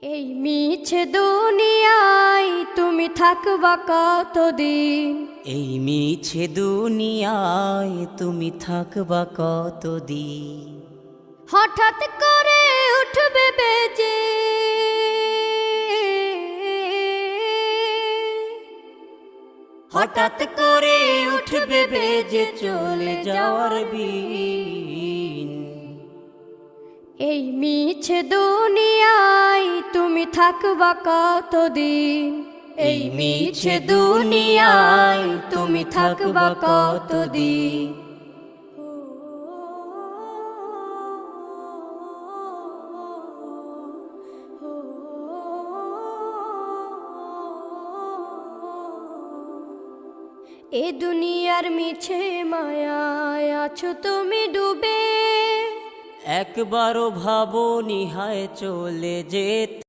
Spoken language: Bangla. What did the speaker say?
এই মিছে দুনিয়ায় তুমি থাকবা কতদিন? এই মিছে দুনিয়ায় তুমি থাকবা কতদিন? হঠাৎ করে উঠবে বেজে হঠাৎ করে উঠবে বেজে চলে যাওয়ার বিন। এই মিছে দুনিয়ায় তুমি থাকবা কতদিন? এই মিছে দুনিয়ায় তুমি থাকবা কতদিন? এ দুনিয়ার মিছে মায়ায় আছো তুমি ডুবে, একবারও ভাবো নিহায় চলে যেতে।